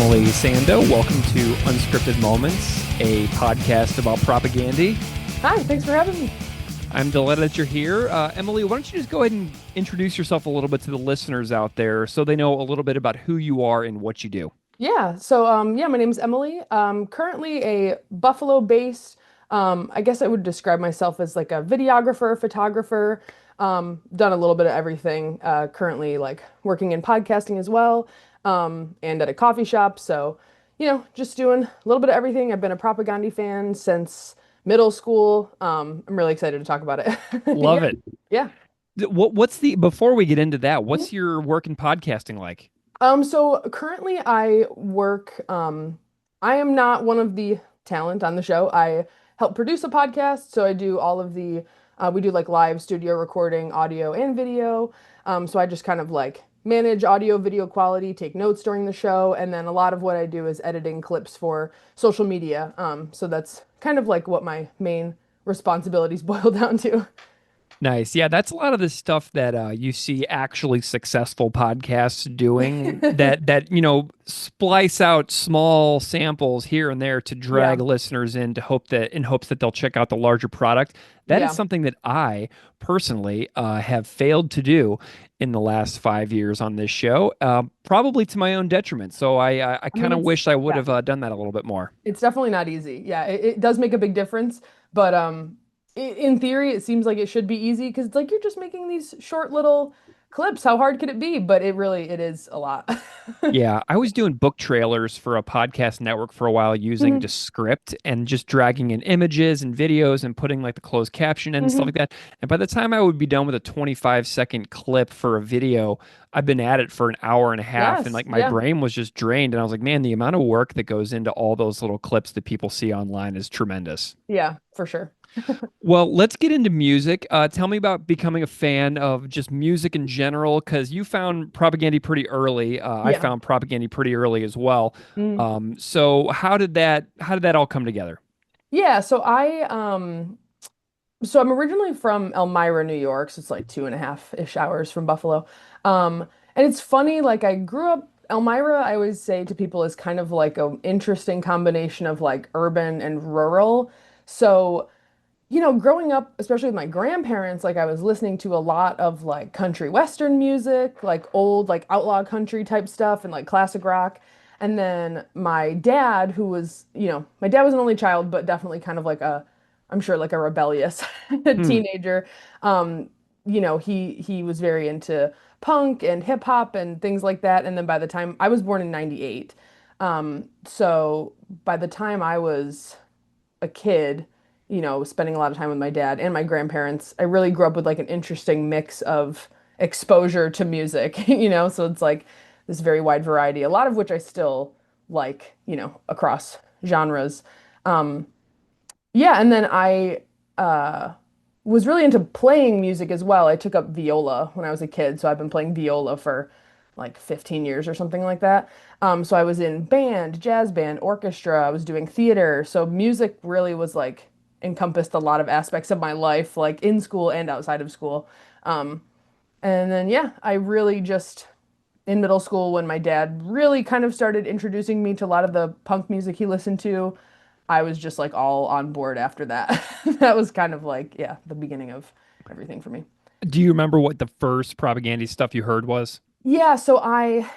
Emily Sando. Welcome to Unscripted Moments, a podcast about propagandhi. Hi, thanks for having me. I'm delighted that you're here. Emily, why don't you just go ahead and introduce yourself a little bit to the listeners out there so they know a little bit about who you are and what you do? My name is Emily. Currently a Buffalo-based, I guess I would describe myself as like a videographer, photographer, done a little bit of everything. Currently like working in podcasting as well, and at a coffee shop. So, just doing a little bit of everything. I've been a Propagandhi fan since middle school. I'm really excited to talk about it. Love Yeah, it. yeah. Before we get into that, what's your work in podcasting like? So currently I work, I am not one of the talent on the show. I help produce a podcast. So I do all of we do like live studio recording, audio and video. So I just kind of like manage audio, video quality, take notes during the show. And then a lot of what I do is editing clips for social media. So that's kind of like what my main responsibilities boil down to. Nice. Yeah, that's a lot of the stuff that you see actually successful podcasts doing that splice out small samples here and there to Yeah. drag listeners in to hopes that they'll check out the larger product. That is Yeah. something that I personally have failed to do in the last 5 years on this show, probably to my own detriment. So I I mean, kind of wish I would yeah. have done that a little bit more. It's definitely not easy. Yeah, it does make a big difference, but in theory, it seems like it should be easy because it's like you're just making these short little clips. How hard could it be? But it is a lot. Yeah, I was doing book trailers for a podcast network for a while using hmm Descript and just dragging in images and videos and putting like the closed caption and stuff hmm like that. And by the time I would be done with a 25-second clip for a video, I've been at it for an hour and a half and Yes, like my yeah, brain was just drained. And I was like, man, the amount of work that goes into all those little clips that people see online is tremendous. yeah, for sure. Well, let's get into music. Tell me about becoming a fan of just music in general, because you found Propagandhi pretty early. I Yeah. found Propagandhi pretty early as well. Mm. So how did that all come together? Yeah, so I'm originally from Elmira, New York, so it's like 2.5-ish hours from Buffalo. And it's funny, like I grew up Elmira, I always say to people is kind of like an interesting combination of like urban and rural. So growing up, especially with my grandparents, like I was listening to a lot of like country western music, like old, like outlaw country type stuff and like classic rock. And then my dad, my dad was an only child, but definitely kind of like I'm sure like a rebellious Hmm. teenager. Um, he was very into punk and hip hop and things like that. And then by the time I was born in 98. So by the time I was a kid, spending a lot of time with my dad and my grandparents, I really grew up with like an interesting mix of exposure to music, so it's like this very wide variety, a lot of which I still like, across genres. Um, yeah, and then I was really into playing music as well. I took up viola when I was a kid, so I've been playing viola for like 15 years or something like that. So I was in band, jazz band, orchestra, I was doing theater. So music really was like encompassed a lot of aspects of my life, like in school and outside of school. Um, and then yeah, I really just in middle school when my dad really kind of started introducing me to a lot of the punk music he listened to, I was just like all on board after that. That was kind of like, yeah, the beginning of everything for me. Do you remember what the first Propagandhi stuff you heard was? Yeah, so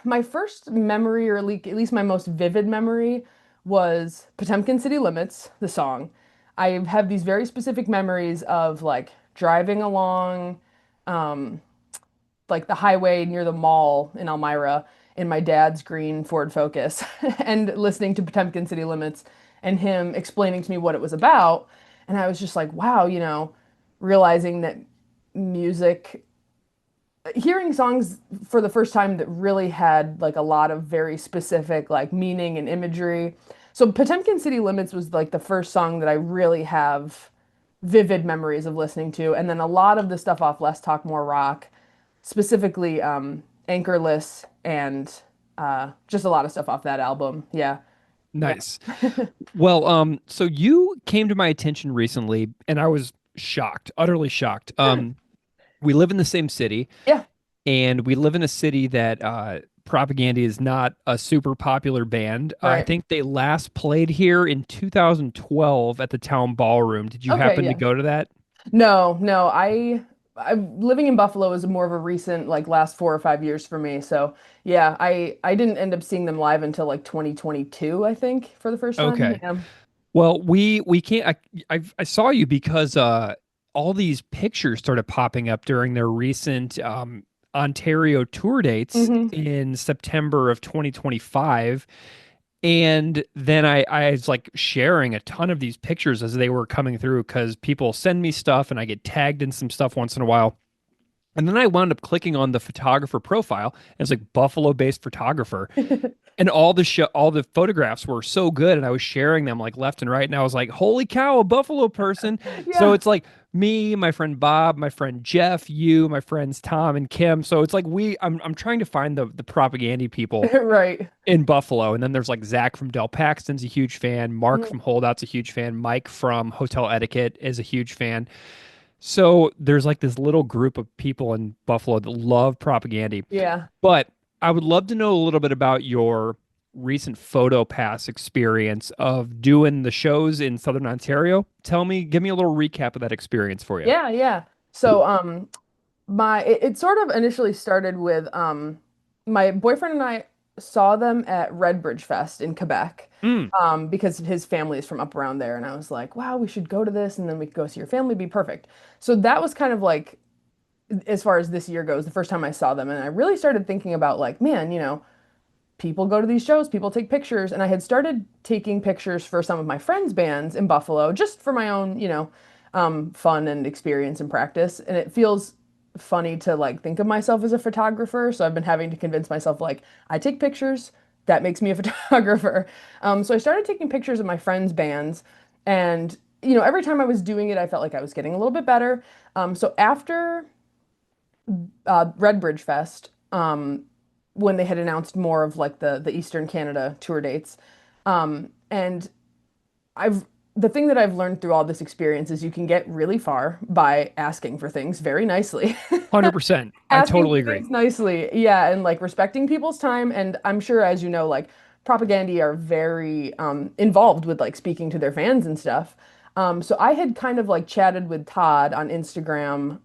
my first memory, or at least my most vivid memory, was Potemkin City Limits, the song. I have these very specific memories of like driving along, um, like the highway near the mall in Elmira in my dad's green Ford Focus and listening to Potemkin City Limits and him explaining to me what it was about. And I was just like, wow, realizing that music, hearing songs for the first time that really had like a lot of very specific like meaning and imagery. So Potemkin City Limits was like the first song that I really have vivid memories of listening to. And then a lot of the stuff off Less Talk More Rock, specifically Anchorless and just a lot of stuff off that album. Yeah. Yeah. Nice. Well, so you came to my attention recently, and I was shocked, utterly shocked. We live in the same city, Yeah. and we live in a city that Propagandhi is not a super popular band. I Right. think they last played here in 2012 at the Town Ballroom. Did you Okay, happen to yeah. go to that? No, no, I living in Buffalo is more of a recent like last 4 or 5 years for me. So yeah, I didn't end up seeing them live until like 2022, I think, for the first time. Okay. Yeah. Well, we can't. I saw you because all these pictures started popping up during their recent Ontario tour dates Hmm. in September of 2025. And then I was like sharing a ton of these pictures as they were coming through because people send me stuff and I get tagged in some stuff once in a while. And then I wound up clicking on the photographer profile. And it's like Buffalo-based photographer. And all the photographs were so good, and I was sharing them like left and right. And I was like, "Holy cow, a Buffalo person!" So Yeah. it's like me, my friend Bob, my friend Jeff, you, my friends Tom and Kim. So it's like I'm trying to find the Propagandhi people Right. in Buffalo. And then there's like Zach from Del Paxton's a huge fan. Mark Mhm. from Holdout's a huge fan. Mike from Hotel Etiquette is a huge fan. So there's like this little group of people in Buffalo that love Propagandhi. Yeah. But I would love to know a little bit about your recent photo pass experience of doing the shows in Southern Ontario. Give me a little recap of that experience for you. Yeah, yeah. So it sort of initially started with my boyfriend and I saw them at Redbridge Fest in Quebec Mm, because his family is from up around there, and I was like, wow, we should go to this and then we could go see your family, be perfect. So that was kind of like as far as this year goes, the first time I saw them, and I really started thinking about like, man, people go to these shows, people take pictures, and I had started taking pictures for some of my friends' bands in Buffalo just for my own, fun and experience and practice. And it feels funny to like think of myself as a photographer, so I've been having to convince myself like I take pictures, that makes me a photographer. So I started taking pictures of my friends' bands, and every time I was doing it, I felt like I was getting a little bit better. So after Redbridge Fest, when they had announced more of like the Eastern Canada tour dates. And I've the thing that I've learned through all this experience is you can get really far by asking for things very nicely. 100%. I Asking totally for agree. things nicely. Yeah, and like respecting people's time. And I'm sure, as you know, like Propagandhi are very involved with like speaking to their fans and stuff. So I had kind of like chatted with Todd on Instagram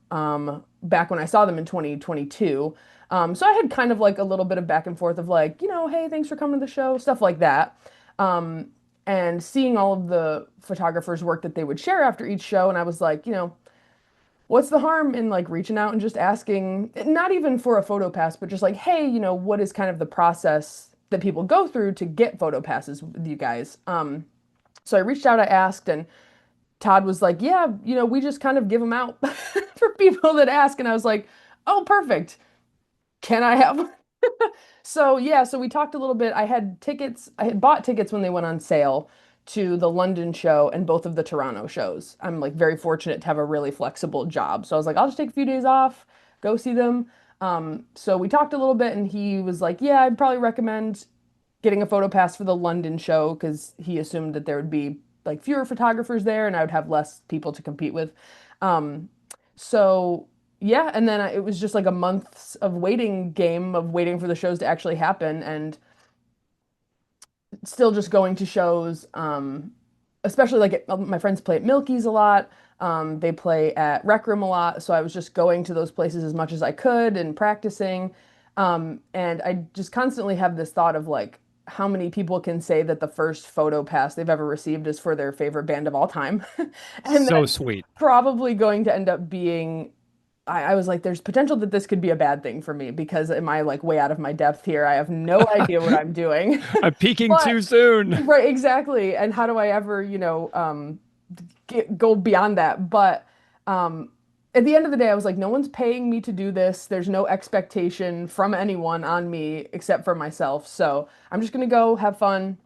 back when I saw them in 2022. So I had kind of like a little bit of back and forth of like, hey, thanks for coming to the show, stuff like that. Um, and seeing all of the photographers' work that they would share after each show, and I was like, what's the harm in like reaching out and just asking, not even for a photo pass, but just like, hey, what is kind of the process that people go through to get photo passes with you guys? So I reached out, I asked, and Todd was like, yeah, we just kind of give them out for people that ask. And I was like, oh, perfect. Can I have one? So yeah, so we talked a little bit. I had tickets. I had bought tickets when they went on sale to the London show and both of the Toronto shows. I'm like very fortunate to have a really flexible job. So I was like, I'll just take a few days off, go see them. So we talked a little bit and he was like, yeah, I'd probably recommend getting a photo pass for the London show because he assumed that there would be like fewer photographers there and I would have less people to compete with. Um, so yeah, and then it was just like a months of waiting game of waiting for the shows to actually happen and still just going to shows. Especially like my friends play at Milky's a lot. They play at Rec Room a lot, so I was just going to those places as much as I could and practicing. And I just constantly have this thought of like how many people can say that the first photo pass they've ever received is for their favorite band of all time. And So that's sweet. probably going to end up being I was like, there's potential that this could be a bad thing for me because am I like way out of my depth here? I have no idea what I'm doing. I'm peaking But too soon. right, exactly. And how do I ever, go beyond that? But um, at the end of the day, I was like, no one's paying me to do this. There's no expectation from anyone on me except for myself. So I'm just gonna go have fun.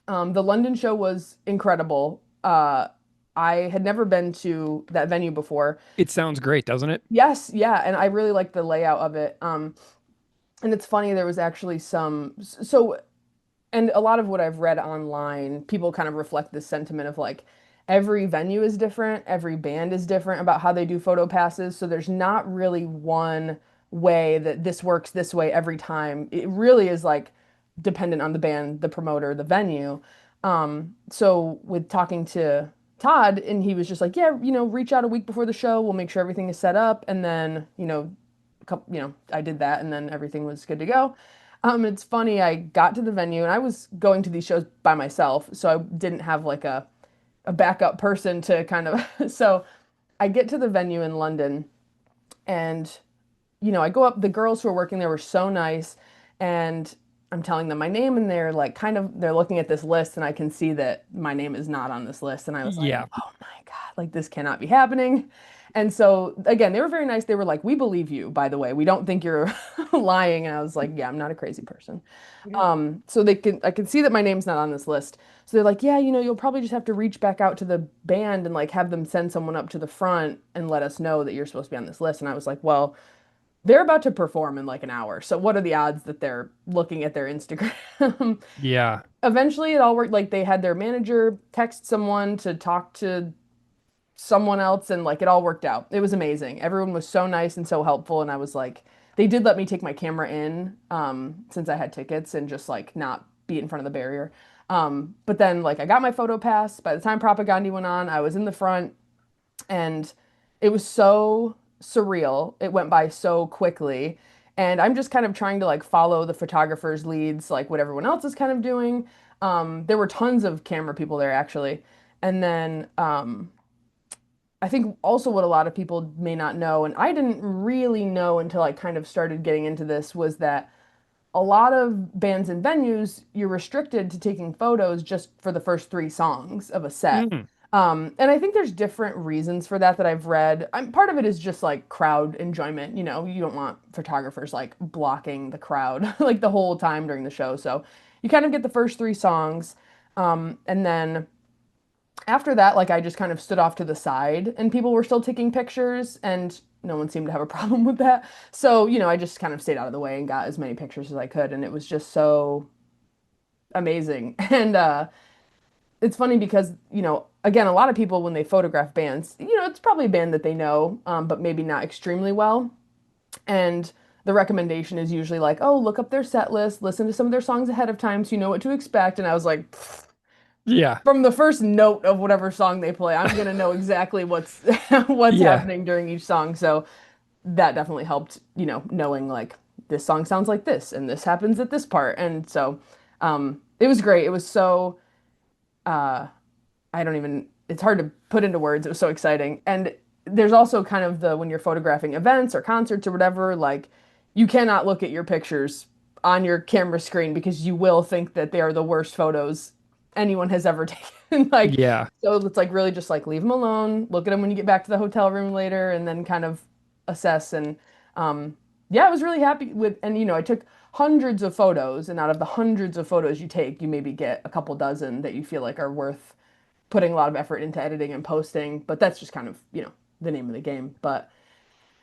The London show was incredible. I had never been to that venue before. It sounds great, doesn't it? Yes, yeah, and I really liked the layout of it. And it's funny, there was actually and a lot of what I've read online, people kind of reflect this sentiment of like every venue is different, every band is different about how they do photo passes. So there's not really one way that this works this way every time. It really is like dependent on the band, the promoter, the venue. So with talking to Todd, and he was just like, yeah, reach out a week before the show. We'll make sure everything is set up. And then, I did that and then everything was good to go. It's funny, I got to the venue and I was going to these shows by myself, so I didn't have like a backup person to kind of, so I get to the venue in London and I go up, the girls who are working there were so nice, and I'm telling them my name, and they're like, they're looking at this list, and I can see that my name is not on this list. And I was like, Yeah. oh my God, like this cannot be happening. And so, again, they were very nice. They were like, we believe you, by the way. We don't think you're lying. And I was like, yeah, I'm not a crazy person. So I can see that my name's not on this list. So they're like, yeah, you'll probably just have to reach back out to the band and like have them send someone up to the front and let us know that you're supposed to be on this list. And I was like, well, they're about to perform in like an hour. So what are the odds that they're looking at their Instagram? Yeah. Eventually it all worked. Like they had their manager text someone to talk to someone else, and like it all worked out. It was amazing. Everyone was so nice and so helpful. And I was like, they did let me take my camera in, since I had tickets and just like not be in front of the barrier. But then like I got my photo pass. By the time Propagandhi went on, I was in the front, and it was so surreal. It went by so quickly. And I'm just kind of trying to like follow the photographer's leads, like what everyone else is kind of doing. There were tons of camera people there actually. And then I think also what a lot of people may not know, and I didn't really know until I kind of started getting into this, was that a lot of bands and venues, you're restricted to taking photos just for the first three songs of a set. Mm. And I think there's different reasons for that I've read. Part of it is just like crowd enjoyment. You don't want photographers like blocking the crowd like the whole time during the show. So you kind of get the first three songs. And then after that, like I just kind of stood off to the side and people were still taking pictures, and no one seemed to have a problem with that. So, I just kind of stayed out of the way and got as many pictures as I could. And it was just so amazing. And it's funny because, again, a lot of people when they photograph bands, it's probably a band that they know, but maybe not extremely well. And the recommendation is usually like, oh, look up their set list, listen to some of their songs ahead of time so you know what to expect. And I was like, Yeah. from the first note of whatever song they play, I'm gonna know exactly what's what's Yeah. happening during each song. So that definitely helped, knowing like this song sounds like this and this happens at this part. And so it was great. It was so uh I don't even, it's hard to put into words. It was so exciting. And there's also kind of the, when you're photographing events or concerts or whatever, like you cannot look at your pictures on your camera screen because you will think that they are the worst photos anyone has ever taken. Like, Yeah. so it's like really just like leave them alone, look at them when you get back to the hotel room later, and then kind of assess. And yeah, I was really happy with, and I took hundreds of photos, and out of the hundreds of photos you take, you maybe get a couple dozen that you feel like are worth putting a lot of effort into editing and posting, but that's just kind of, the name of the game. But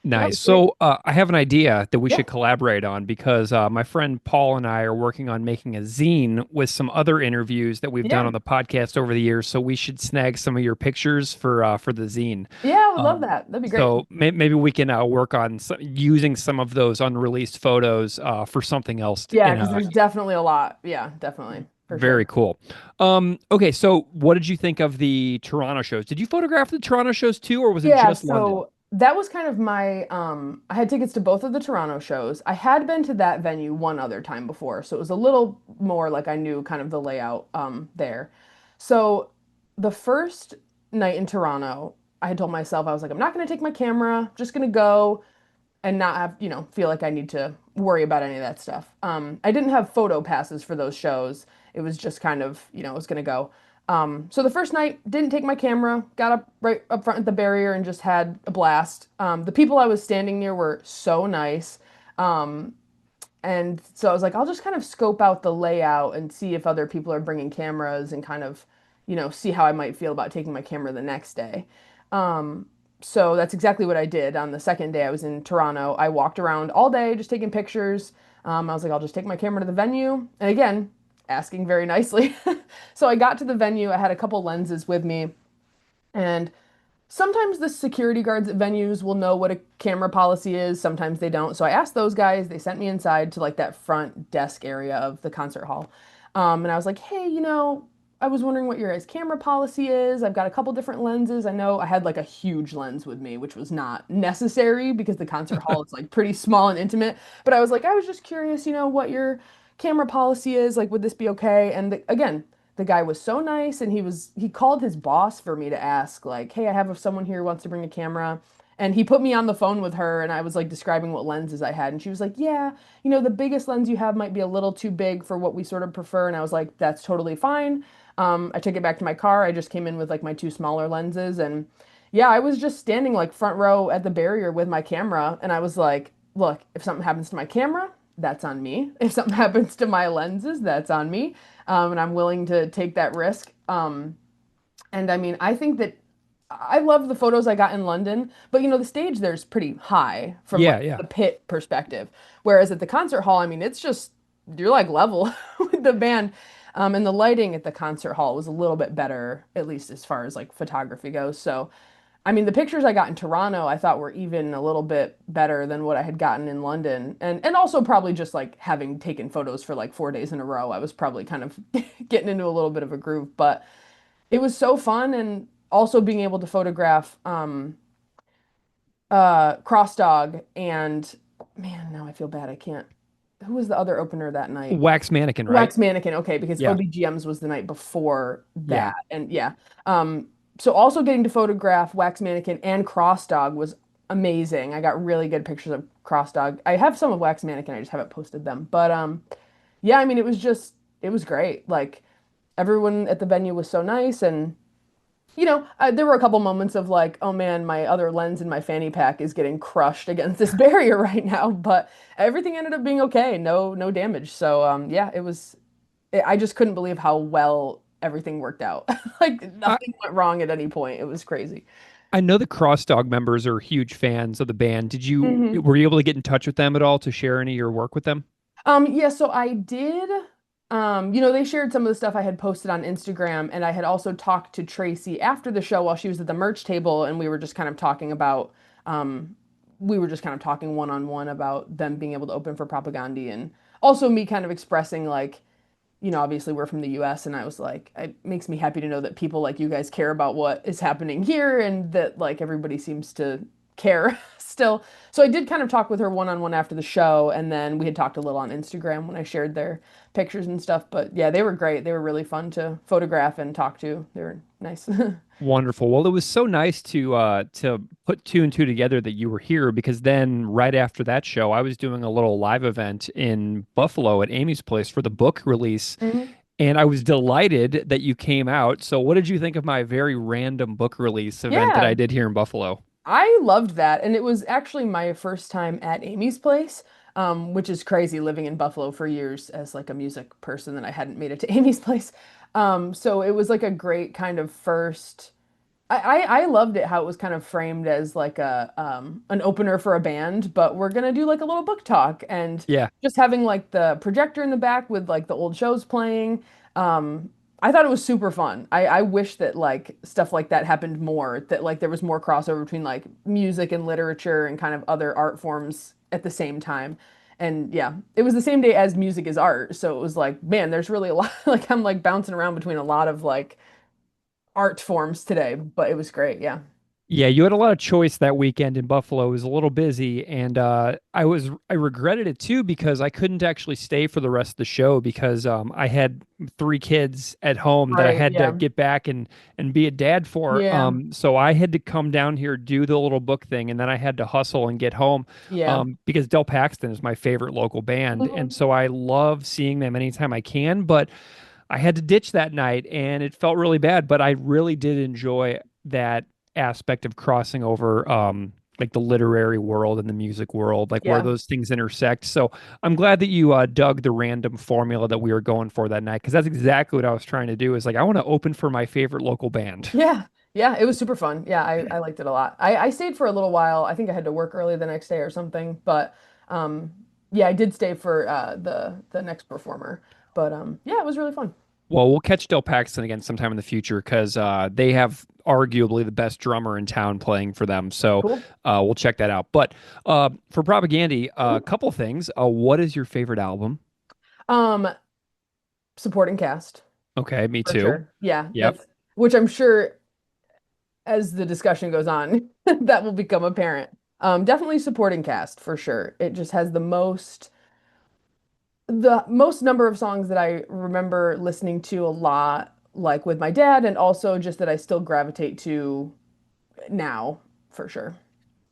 yeah, it Nice. was great. So I have an idea that we Yeah. should collaborate on because my friend Paul and I are working on making a zine with some other interviews that we've done Yeah. on the podcast over the years. So we should snag some of your pictures for the zine. Yeah, I would love Um, that. That'd be great. so maybe we can work on using some of those unreleased photos for something else Yeah, in because a there's definitely a lot. Yeah, definitely. For very sure. cool. Okay, so what did you think of the Toronto shows? Did you photograph the Toronto shows too, or was it Yeah, just London? so that was kind of my I had tickets to both of the Toronto shows. I had been to that venue one other time before, so it was a little more like I knew kind of the layout there. So the first night in Toronto, I had told myself I was like I'm not going to take my camera, just going to go and not have, feel like I need to worry about any of that stuff. I didn't have photo passes for those shows. It was just kind of, I was gonna go. So the first night, didn't take my camera, got up right up front at the barrier and just had a blast. The people I was standing near were so nice. Um, and so I was like, I'll just kind of scope out the layout and see if other people are bringing cameras and kind of, see how I might feel about taking my camera the next day. Um, so that's exactly what I did. On the second day I was in Toronto, I walked around all day just taking pictures. I was like, I'll just take my camera to the venue. And again, asking very nicely. So I got to the venue, I had a couple lenses with me, and Sometimes the security guards at venues will know what a camera policy is, sometimes they don't. So I asked those guys, they sent me inside to like that front desk area of the concert hall. And I was like, hey, I was wondering what your guys' camera policy is. I've got a couple different lenses. I know I had like a huge lens with me, which was not necessary because the concert hall is like pretty small and intimate. But I was like, I was just curious, what your camera policy is. Like, would this be okay? And again, the guy was so nice and he called his boss for me to ask like, hey, I have someone here who wants to bring a camera. And he put me on the phone with her and I was like describing what lenses I had and she was like, yeah, the biggest lens you have might be a little too big for what we sort of prefer. And I was like, that's totally fine. I took it back to my car. I just came in with like my two smaller lenses and yeah, I was just standing like front row at the barrier with my camera and I was like, look, if something happens to my camera, that's on me. If something happens to my lenses, that's on me. And I'm willing to take that risk. And I mean, I think that I love the photos I got in London, but the stage there's pretty high from like Yeah, yeah. the pit perspective. Whereas at the concert hall, I mean, it's just you're like level with the band. And the lighting at the concert hall was a little bit better, at least as far as like photography goes. So I mean, the pictures I got in Toronto, I thought were even a little bit better than what I had gotten in London. And also probably just like having taken photos for like 4 days in a row, I was probably kind of getting into a little bit of a groove. But it was so fun and also being able to photograph Cross Dog and man, now I feel bad. I can't. Who was the other opener that night? Wax mannequin, right? Wax Mannequin, okay, because Yeah, OBGMs was the night before yeah. that. And yeah. So also getting to photograph Wax Mannequin and Cross Dog was amazing. I got really good pictures of Cross Dog. I have some of Wax Mannequin, I just haven't posted them. But yeah, I mean it was great. Like everyone at the venue was so nice and there were a couple moments of like, oh man, my other lens in my fanny pack is getting crushed against this barrier right now, but everything ended up being okay. No damage. So yeah, I just couldn't believe how well everything worked out. Like I, nothing went wrong at any point. It was crazy. I know the Cross Dog members are huge fans of the band. hmm Were you able to get in touch with them at all to share any of your work with them? Yeah, so I did. They shared some of the stuff I had posted on Instagram, and I had also talked to Tracy after the show while she was at the merch table, and we were just kind of talking one on one about them being able to open for Propagandhi, and also me kind of expressing like, obviously we're from the US, and I was like, it makes me happy to know that people like you guys care about what is happening here, and that like everybody seems to care still. So I did kind of talk with her one on one after the show, and then we had talked a little on Instagram when I shared their pictures and stuff. But yeah, they were great. They were really fun to photograph and talk to. They were nice. Wonderful. Well, it was so nice to put two and two together that you were here because then right after that show, I was doing a little live event in Buffalo at Amy's place for the book release, Mhm. and I was delighted that you came out. So, what did you think of my very random book release event that I Yeah, did here in Buffalo? I loved that. And it was actually my first time at Amy's place, which is crazy living in Buffalo for years as like a music person that I hadn't made it to Amy's place. So it was like a great kind of first. I loved it how it was kind of framed as like an opener for a band, but we're gonna do like a little book talk and Yeah. just having like the projector in the back with like the old shows playing. I thought it was super fun. I wish that like stuff like that happened more, that like there was more crossover between like music and literature and kind of other art forms at the same time. And yeah, it was the same day as music is art, so it was like, man, there's really a lot like I'm like bouncing around between a lot of like art forms today, but it was great. Yeah. Yeah, you had a lot of choice that weekend in Buffalo. It was a little busy, and I regretted it too because I couldn't actually stay for the rest of the show because I had three kids at home that I Right. had to Yeah. get back and be a dad for. Yeah. So I had to come down here, do the little book thing, and then I had to hustle and get home Yeah. because Del Paxton is my favorite local band, and Mhm. so I love seeing them anytime I can. But I had to ditch that night and it felt really bad, but I really did enjoy that aspect of crossing over like the literary world and the music world, like where Yeah. those things intersect. So I'm glad that you dug the random formula that we were going for that night because that's exactly what I was trying to do is like I want to open for my favorite local band. Yeah. Yeah. It was super fun. Yeah. I liked it a lot. I stayed for a little while. I think I had to work early the next day or something, but um, yeah, I did stay for the next performer. But yeah, it was really fun. Well, we'll catch Del Paxton again sometime in the future because they have arguably the best drummer in town playing for them. So Cool. we'll check that out. But for Propagandhi, a Mhm. couple things. What is your favorite album? Um, Supporting cast Okay, me for too. sure. Yeah, Yep. that's which I'm sure as the discussion goes on, that will become apparent. Definitely supporting cast for sure. It just has the most number of songs that I remember listening to a lot, like with my dad, and also just that I still gravitate to now for sure.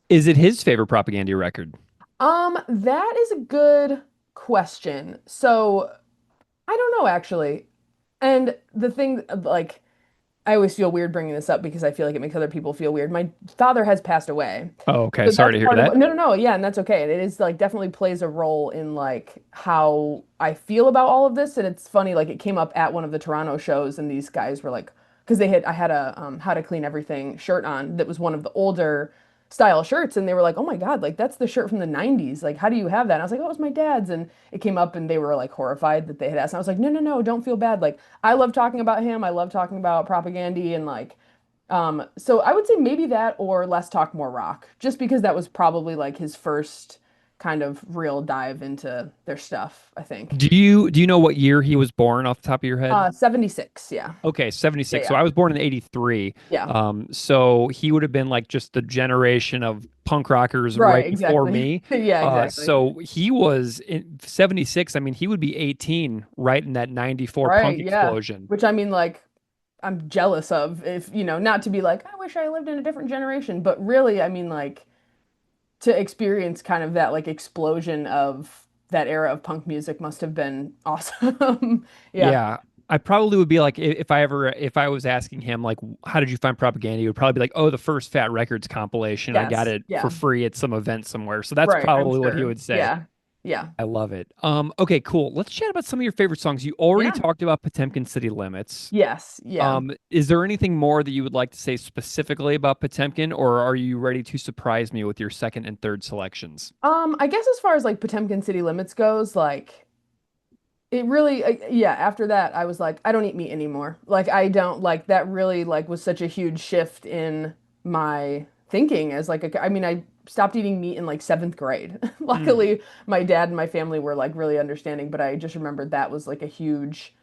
Is it his favorite Propagandhi record? That is a good question. So I don't know actually. And the thing, like, I always feel weird bringing this up because I feel like it makes other people feel weird. My father has passed away. Oh, okay. So Sorry that's to hear part of that. no, no, no. Yeah, and that's okay. And it is like definitely plays a role in like how I feel about all of this. And it's funny, like it came up at one of the Toronto shows, and these guys were like, because I had a How to Clean Everything shirt on that was one of the older style shirts, and they were like, oh my God, like that's the shirt from the 90s. Like, how do you have that? And I was like, oh, it was my dad's. And it came up, and they were like horrified that they had asked. And I was like, no, no, no, don't feel bad. Like, I love talking about him. I love talking about Propagandhi and like so I would say maybe that or Less Talk More Rock, just because that was probably like his first kind of real dive into their stuff, I think. Do you know what year he was born off the top of your head? 76, yeah. Okay, Yeah, 76. So yeah. I was born in 83. Yeah. So he would have been like just the generation of punk rockers Right, right before exactly. me. Yeah, exactly. So he was in 76. I mean, he would be 18 right in that 94 Right, punk yeah. explosion. Which I mean like I'm jealous of if, not to be like I wish I lived in a different generation, but really I mean like to experience kind of that like explosion of that era of punk music must have been awesome. Yeah. Yeah. I probably would be like if I was asking him like how did you find Propaganda, he would probably be like, "Oh, the first Fat Records compilation. I got Yes. it for Yeah. free at some event somewhere." So that's Right, I'm probably what he sure. would say. Yeah. Yeah. I love it. Okay, cool. Let's chat about some of your favorite songs. You already Yeah. talked about Potemkin City Limits. Yes. Yeah. Is there anything more that you would like to say specifically about Potemkin, or are you ready to surprise me with your second and third selections? I guess as far as like Potemkin City Limits goes, like it really yeah, after that I was like I don't eat meat anymore. Like I don't like that really like was such a huge shift in my thinking as like I mean I stopped eating meat in like 7th grade. Mm. Luckily, my dad and my family were like really understanding, but I just remembered that was like a huge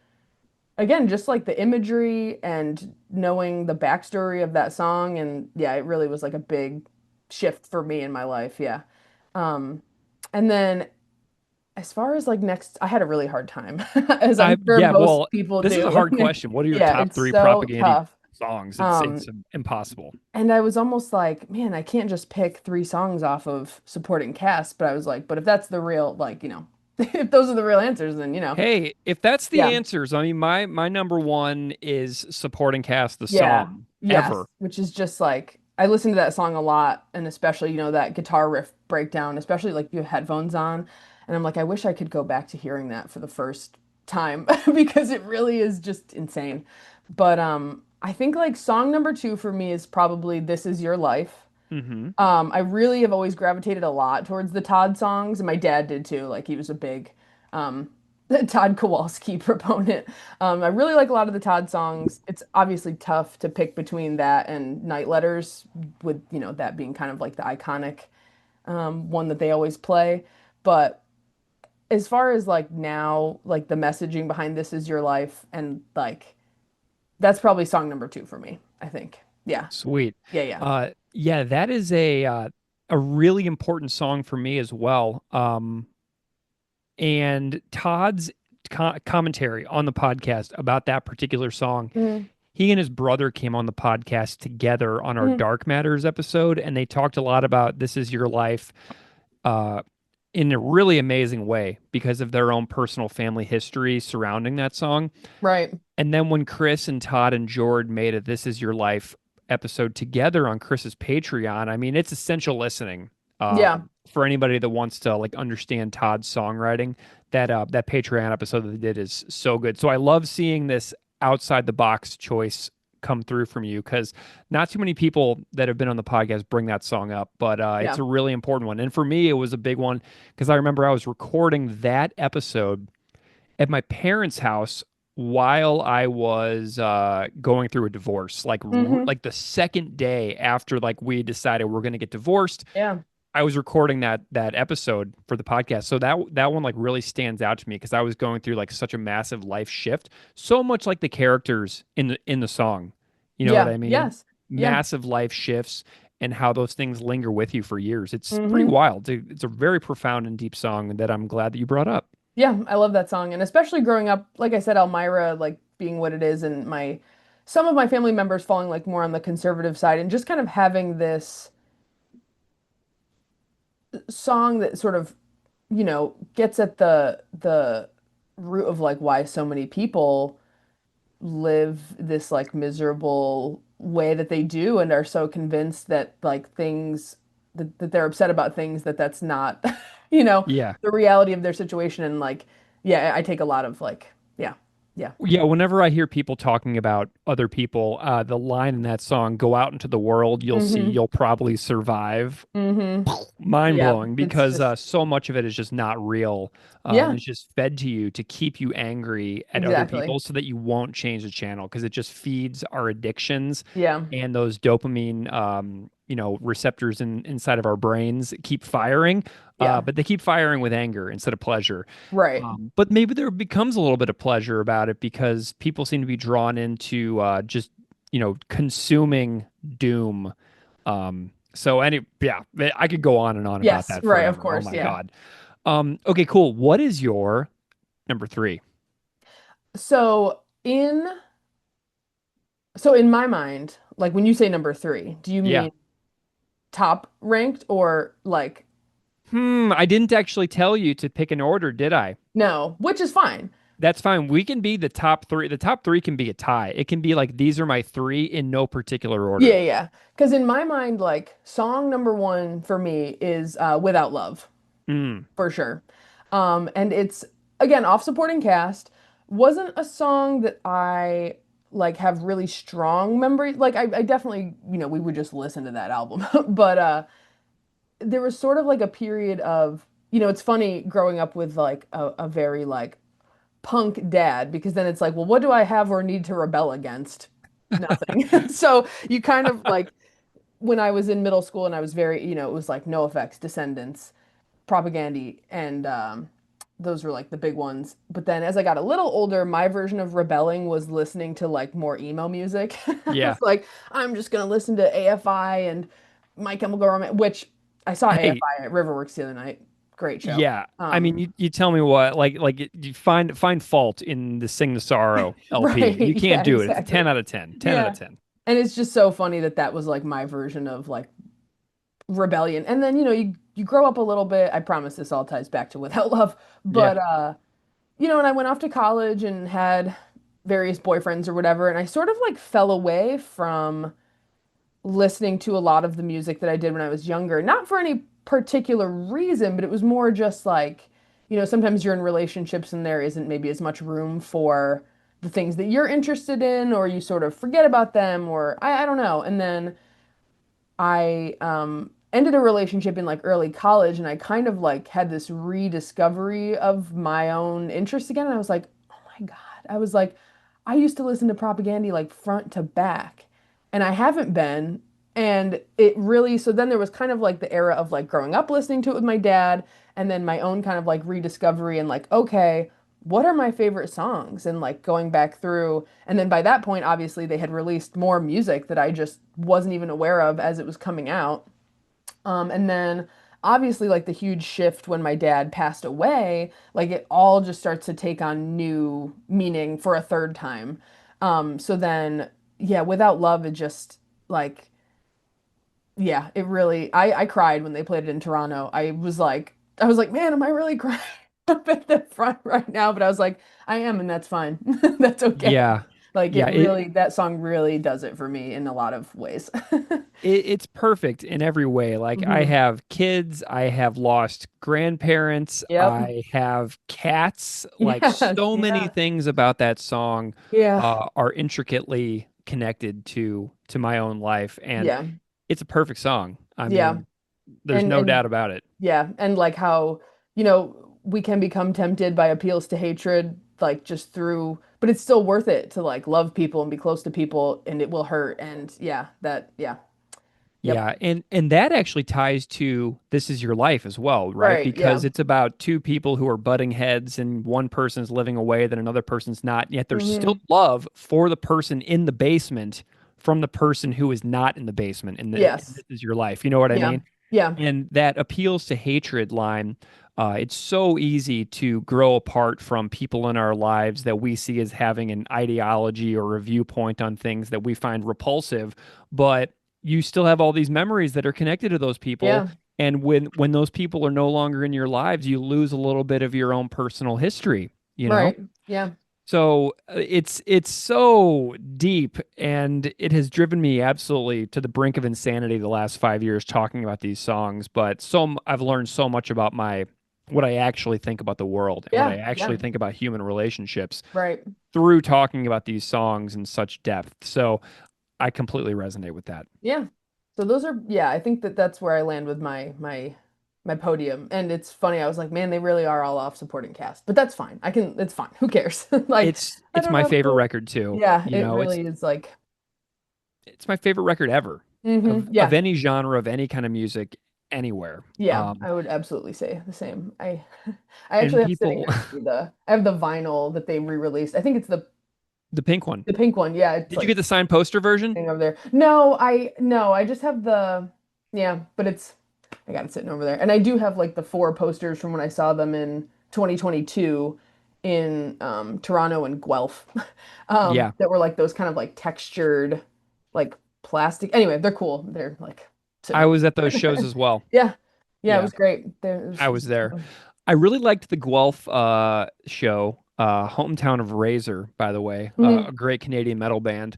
again, just like the imagery and knowing the backstory of that song, and yeah, it really was like a big shift for me in my life. Yeah. Um, and then as far as like next, I had a really hard time, as I'm sure Yeah, most well, people this is a do. hard question. What are your Yeah, top it's three so Propaganda tough. songs? It's Um, impossible. and I was almost like, man, I can't just pick 3 songs off of supporting cast, but I was like, but if that's the real, like, if those are the real answers, then Hey, if that's the yeah. answers, I mean, my number one is supporting cast the Yeah. song Yes. ever. Which is just like I listen to that song a lot, and especially, that guitar riff breakdown, especially like you have headphones on. And I'm like, I wish I could go back to hearing that for the first time because it really is just insane. But I think like song number 2 for me is probably This Is Your Life. Hmm. I really have always gravitated a lot towards the Todd songs, and my dad did too. Like he was a big um, Todd Kowalski proponent. I really like a lot of the Todd songs. It's obviously tough to pick between that and Night Letters, with that being kind of like the iconic one that they always play. But as far as like now, like the messaging behind This Is Your Life, and like that's probably song number 2 for me, I think. Yeah, Sweet. yeah, yeah. Yeah, that is a really important song for me as well. And Todd's commentary on the podcast about that particular song, Mhm, he and his brother came on the podcast together on our mhm. Dark Matters episode, and they talked a lot about This Is Your Life uh, in a really amazing way because of their own personal family history surrounding that song. Right. And then when Chris and Todd and Jord made a This Is Your Life episode together on Chris's Patreon, I mean, it's essential listening Yeah. for anybody that wants to like understand Todd's songwriting. That Patreon episode that they did is so good. So I love seeing this outside the box choice come through from you because not too many people that have been on the podcast bring that song up, but it's Yeah. a really important one. And for me, it was a big one because I remember I was recording that episode at my parents' house while I was going through a divorce, Hmm. like the second day after like we decided we're going to get divorced. Yeah. I was recording that episode for the podcast. So that one like really stands out to me because I was going through like such a massive life shift, so much like the characters in the song. You know what Yeah. I mean? Yes. Yeah. Massive life shifts and how those things linger with you for years. It's pretty Hmm. wild. It's a very profound and deep song that I'm glad that you brought up. Yeah, I love that song. And especially growing up, like I said, Elmira, like being what it is, and my some of my family members falling like more on the conservative side, and just kind of having this song that sort of, gets at the root of like why so many people live this like miserable way that they do and are so convinced that like things that they're upset about things that's not, you know, Yeah. the reality of their situation. And like, yeah, I take a lot of like, yeah, yeah. Yeah, whenever I hear people talking about other people, the line in that song, "Go out into the world, you'll see, Hmm. you'll probably survive." Hmm. Mind Yeah, blowing it's because just, so much of it is just not real. yeah, It's just fed to you to keep you angry at other exactly. people so that you won't change the channel because it just feeds our addictions Yeah, and those dopamine, receptors inside of our brains keep firing, yeah, but they keep firing with anger instead of pleasure. right. But maybe there becomes a little bit of pleasure about it because people seem to be drawn into just, consuming doom. Yeah, I could go on and on about Yes, that right, of forever. Oh course, my yeah. God. Okay, cool. What is your number three? So in my mind, like when you say number three, do you Yeah. mean top ranked or like I didn't actually tell you to pick an order, did I? no, which is fine. That's fine. We can be the top three. The top three can be a tie. It can be like these are my three in no particular Yeah, order. yeah. Because in my mind, like song number one for me is Without Love, Mm, for sure. And it's again off supporting cast. Wasn't a song that I like have really strong memories. Like I definitely, we would just listen to that album. But there was sort of like a period of, it's funny growing up with like a very like punk dad because then it's like, well, what do I have or need to rebel against? Nothing. So you kind of like when I was in middle school and I was very, it was like No Effects, Descendants, Propagandhi, and those were like the big ones. But then as I got a little older, my version of rebelling was listening to like more emo music. I yeah. was like, I'm just gonna listen to AFI and My Chemical Romance, which I saw Hey, AFI at Riverworks the other night. Great show. yeah. I Um, mean, you tell me what, you find fault in the Sing the Sorrow LP. You right, can't yeah, do it. It's a exactly. 10 out of 10. 10 out of Yeah. 10. And it's just so funny that that was like my version of like rebellion. And then, you grow up a little bit. I promise this all ties back to Without Love. Yeah. But and I went off to college and had various boyfriends or whatever, and I sort of like fell away from listening to a lot of the music that I did when I was younger. Not for any particular reason, but it was more just like, sometimes you're in relationships and there isn't maybe as much room for the things that you're interested in, or you sort of forget about them, or I don't know. And then I ended a relationship in like early college and I kind of like had this rediscovery of my own interest again. And I was like, oh my God. I was like, I used to listen to Propagandhi like front to back and I haven't been. And it really, so then there was kind of like the era of like growing up listening to it with my dad and then my own kind of like rediscovery and like, okay, what are my favorite songs? And like going back through. And then by that point, obviously, they had released more music that I just wasn't even aware of as it was coming out. And then obviously, like the huge shift when my dad passed away, like it all just starts to take on new meaning for a third time. So then, yeah, Without Love, it just like, yeah, it really, I cried when they played it in Toronto. I was like, man, am I really crying up at the front right now? But I was like, I am, and that's fine. That's okay. Yeah. Like Yeah. it really, that song really does it for me in a lot of ways. It's perfect in every way. Like I Hmm. have kids, I have lost grandparents, Yep. I have cats. Like Yes. so many Yeah. things about that song Yeah. are intricately connected to my own life, and Yeah. it's a perfect song. I Yeah. mean, there's And no and doubt about it. yeah, and like how, we can become tempted by appeals to hatred like just through, but it's still worth it to like love people and be close to people and it will hurt. And yeah, yeah. Yep. Yeah, and that actually ties to This Is Your Life as well, right? Right. Because Yeah. it's about two people who are butting heads and one person's living a way that another person's not, yet there's still Hmm. love for the person in the basement from the person who is not in the basement in Yes. This Is Your Life. You know what I Yeah. mean? Yeah. And that appeals to hatred line. It's so easy to grow apart from people in our lives that we see as having an ideology or a viewpoint on things that we find repulsive, but you still have all these memories that are connected to those people. Yeah. And when those people are no longer in your lives, you lose a little bit of your own personal history, you know? Right. Yeah. So it's so deep, and it has driven me absolutely to the brink of insanity the last 5 years talking about these songs. But I've learned so much about my what I actually think about the world and what I Yeah. actually Yeah. think about human relationships Right. through talking about these songs in such depth. So I completely resonate with that. Yeah. So those are, yeah, I think that that's where I land with my podium. And it's funny, I was like, man, they really are all off supporting cast. But that's fine. it's fine. Who cares? Like, I It's don't my have favorite to. record too. Yeah, You it know, really is like, it's my favorite record ever of yeah. any genre of any kind of music anywhere. Yeah, I would absolutely say the same. I And actually have sitting people, next to me I have the vinyl that they re-released. I think it's the pink one. the pink one. Yeah, it's Did you like get the signed poster version? sitting over there. No, I just have yeah, but I got it sitting over there. And I do have like the four posters from when I saw them in 2022 in Toronto and Guelph. Yeah, That were like those kind of like textured like plastic. Anyway, they're cool. They're like sitting I over was at those shows there. as well. Yeah. Yeah, it Yeah, was great. There it was I was there. I really liked the Guelph show, hometown of Razor, by the way, a Mhm. great Canadian metal band.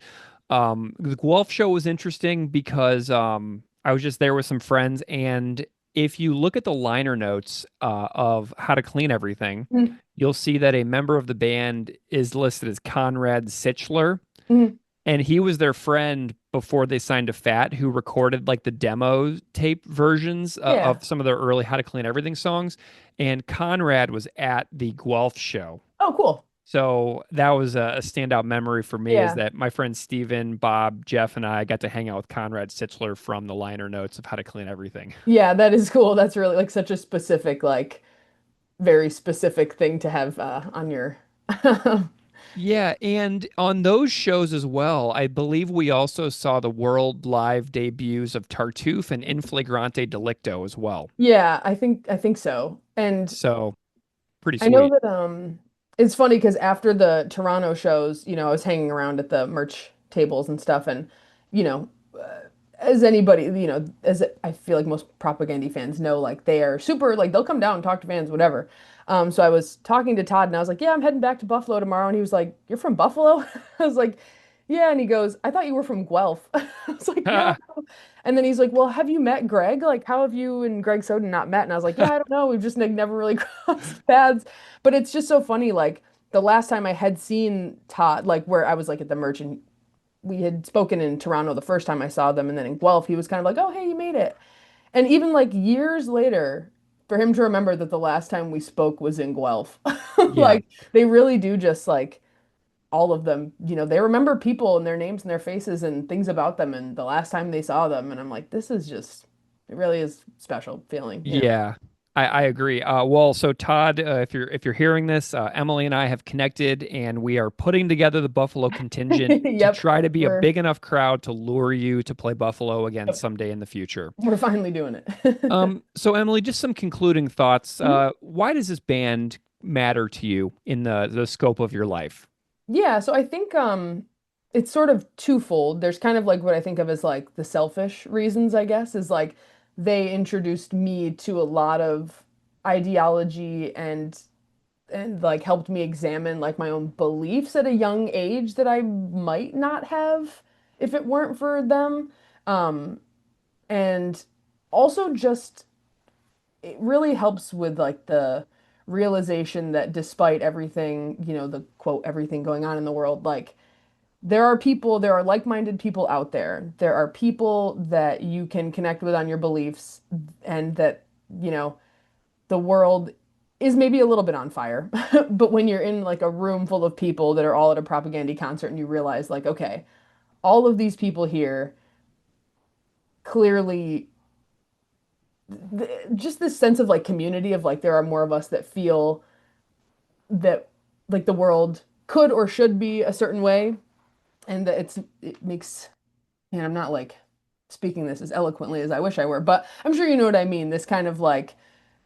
The Guelph show was interesting because I was just there with some friends, and if you look at the liner notes of How to Clean Everything, Mhm. you'll see that a member of the band is listed as Conrad Sichler, Mhm. and he was their friend before they signed to Fat, who recorded like the demo tape versions Yeah. of some of their early How to Clean Everything songs. And Conrad was at the Guelph show. Oh, cool. So that was a standout memory for me is Yeah. that my friends Steven, Bob, Jeff, and I got to hang out with Conrad Sitzler from the liner notes of How to Clean Everything. Yeah, that is cool. That's really like such a specific, like very specific thing to have on your Yeah, and on those shows as well, I believe we also saw the world live debuts of Tartuffe and In Flagrante Delicto as well. Yeah, I think so. And So pretty I know sweet. that it's funny because after the Toronto shows, I was hanging around at the merch tables and stuff and you know, as anybody, as I feel like most Propagandhi fans know, like they are super like they'll come down and talk to fans, whatever. So I was talking to Todd and I was like, "Yeah, I'm heading back to Buffalo tomorrow." And he was like, "You're from Buffalo?" I was like, "Yeah." And he goes, "I thought you were from Guelph." I was like, "No." And then he's like, "Well, have you met Greg? Like, how have you and Greg Soden not met?" And I was like, "Yeah, I don't know. We've just like, never really crossed paths." But it's just so funny. Like the last time I had seen Todd, like where I was like at the merchant, we had spoken in Toronto the first time I saw them, and then in Guelph, he was kind of like, "Oh, hey, you made it." And even like years later, for him to remember that the last time we spoke was in Guelph, Yeah. like they really do just like all of them, they remember people and their names and their faces and things about them and the last time they saw them. And I'm like, this is just, it really is special feeling. Yeah, I agree. Well, so Todd, if you're hearing this, Emily and I have connected, and we are putting together the Buffalo contingent to Yep. try to be a We're, big enough crowd to lure you to play Buffalo again yep. someday in the future. We're finally doing it. So Emily, just some concluding thoughts. Mhm. Why does this band matter to you in the scope of your life? Yeah, so I think it's sort of twofold. There's kind of like what I think of as like the selfish reasons, I guess, is like they introduced me to a lot of ideology and like helped me examine like my own beliefs at a young age that I might not have if it weren't for them. Um, and also just it really helps with like the realization that despite everything, the quote, everything going on in the world, like there are like-minded people out there. There are people that you can connect with on your beliefs and that, you know, the world is maybe a little bit on fire. But when you're in like a room full of people that are all at a Propagandhi concert and you realize like, okay, all of these people here clearly just this sense of like community of like there are more of us that feel that like the world could or should be a certain way and that it makes and I'm not like speaking this as eloquently as I wish I were, but I'm sure you know what I mean. This kind of like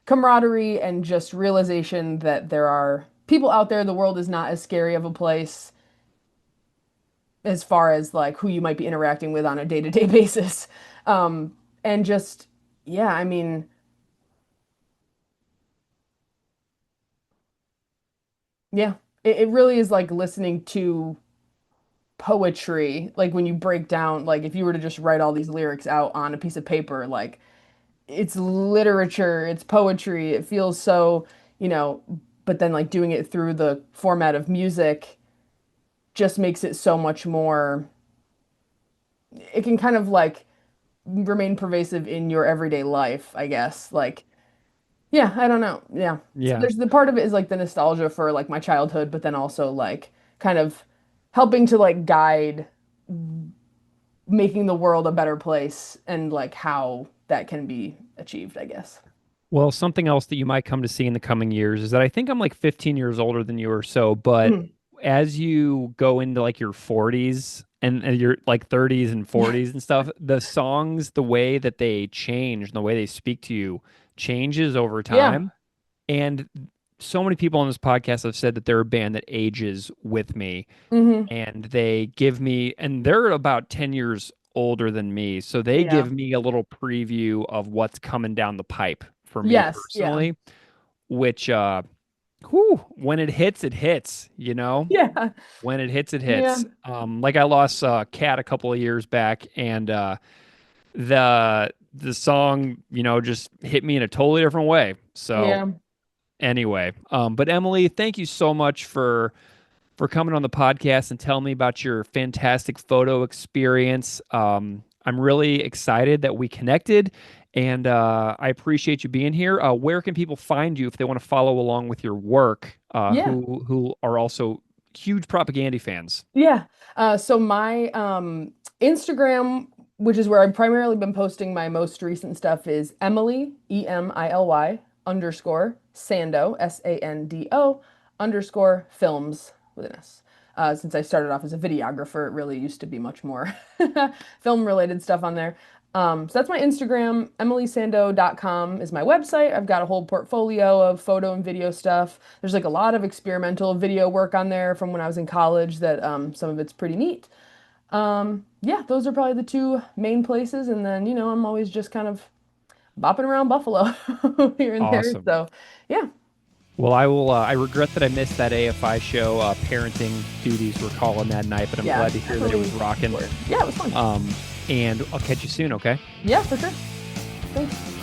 camaraderie and just realization that there are people out there, the world is not as scary of a place as far as like who you might be interacting with on a day-to-day basis. And just yeah, I mean, yeah, it really is like listening to poetry. Like when you break down, like if you were to just write all these lyrics out on a piece of paper, like it's literature, it's poetry. It feels so, you know, but then like doing it through the format of music just makes it so much more, it can kind of like remain pervasive in your everyday life, I guess. Like, yeah, I don't know. Yeah. So Yeah. there's the part of it is like the nostalgia for like my childhood, but then also like kind of helping to like guide making the world a better place and like how that can be achieved, I guess. Well, something else that you might come to see in the coming years is that I think I'm like 15 years older than you or so, but Mhm. as you go into like your 40s and your like 30s and 40s and stuff, the songs, the way that they change and the way they speak to you changes over Yeah. time. And so many people on this podcast have said that they're a band that ages with me Hmm. and they give me, and they're about 10 years older than me. So they Yeah. give me a little preview of what's coming down the pipe for me Yes. Yeah. personally, which, whew, when it hits, it hits, you know? Yeah. When it hits, it Yeah. hits. Like I lost Cat a couple of years back, and the song, you know, just hit me in a totally different way. So Yeah. anyway, but Emily, thank you so much for coming on the podcast and telling me about your fantastic photo experience. I'm really excited that we connected, and I appreciate you being here. Where can people find you if they want to follow along with your work? Yeah. Who are also huge Propagandhi fans? Yeah. So my Instagram, which is where I've primarily been posting my most recent stuff, is Emily, EMILY underscore Sando, SANDO underscore films with an S. Since I started off as a videographer, it really used to be much more film related stuff on there. So that's my Instagram. EmilySando.com is my website. I've got a whole portfolio of photo and video stuff. There's like a lot of experimental video work on there from when I was in college that some of it's pretty neat. Yeah, those are probably the two main places. And then, you know, I'm always just kind of bopping around Buffalo here and there. Awesome. So, yeah, Well, I will. I regret that I missed that AFI show. Parenting duties were calling that night, but I'm yeah, glad to hear that it was definitely. rocking. Yeah, it was fun. And I'll catch you soon. Okay. Yeah, for sure. Thanks.